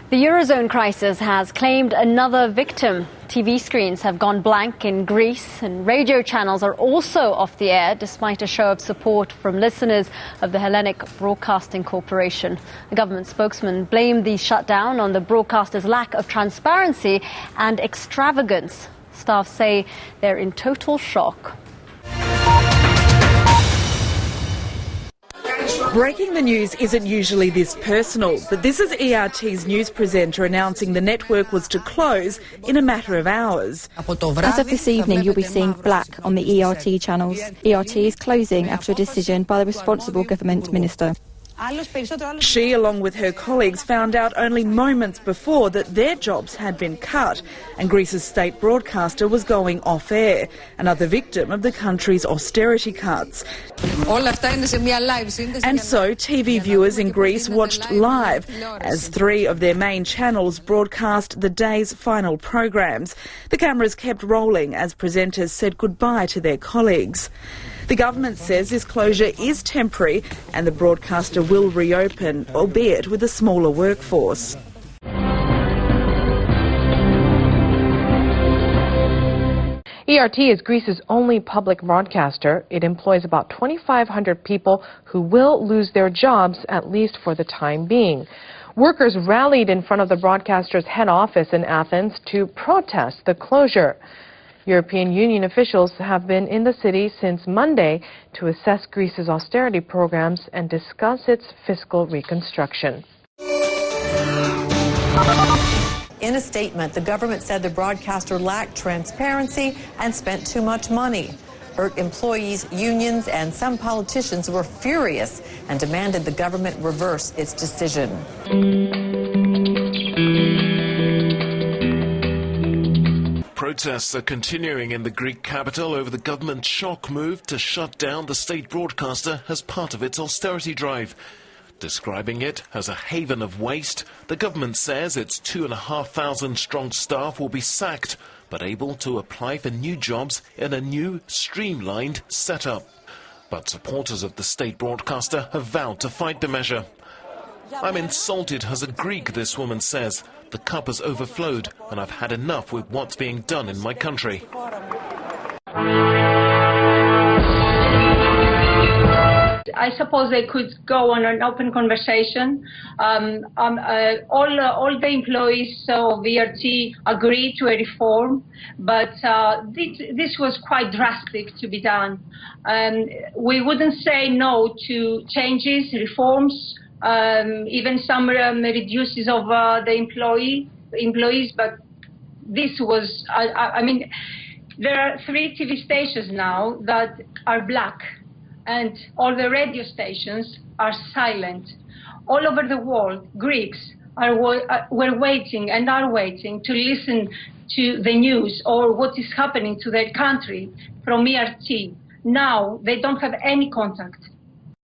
The Eurozone crisis has claimed another victim. TV screens have gone blank in Greece and radio channels are also off the air despite a show of support from listeners of the Hellenic Broadcasting Corporation. The government spokesman blamed the shutdown on the broadcaster's lack of transparency and extravagance. Staff say they're in total shock. Breaking the news isn't usually this personal, but this is ERT's news presenter announcing the network was to close in a matter of hours. As of this evening, you'll be seeing black on the ERT channels. ERT is closing after a decision by the responsible government minister. She, along with her colleagues, found out only moments before that their jobs had been cut and Greece's state broadcaster was going off-air, another victim of the country's austerity cuts. And so TV viewers in Greece watched live as 3 of their main channels broadcast the day's final programmes. The cameras kept rolling as presenters said goodbye to their colleagues. The government says this closure is temporary and the broadcaster will reopen, albeit with a smaller workforce. ERT is Greece's only public broadcaster. It employs about 2,500 people who will lose their jobs, at least for the time being. Workers rallied in front of the broadcaster's head office in Athens to protest the closure. European Union officials have been in the city since Monday to assess Greece's austerity programs and discuss its fiscal reconstruction. In a statement, the government said the broadcaster lacked transparency and spent too much money. Hurt employees, unions, and some politicians were furious and demanded the government reverse its decision. Protests are continuing in the Greek capital over the government's shock move to shut down the state broadcaster as part of its austerity drive. Describing it as a haven of waste, the government says its 2,500-strong staff will be sacked, but able to apply for new jobs in a new, streamlined setup. But supporters of the state broadcaster have vowed to fight the measure. "I'm insulted as a Greek," this woman says. "The cup has overflowed and I've had enough with what's being done in my country." I suppose they could go on an open conversation. All the employees of ERT agreed to a reform, but this was quite drastic to be done. We wouldn't say no to changes, reforms, even some reduces of the employees, but this was, I mean, there are 3 TV stations now that are black, and all the radio stations are silent. All over the world, Greeks were waiting and are waiting to listen to the news or what is happening to their country from ERT. Now they don't have any contact.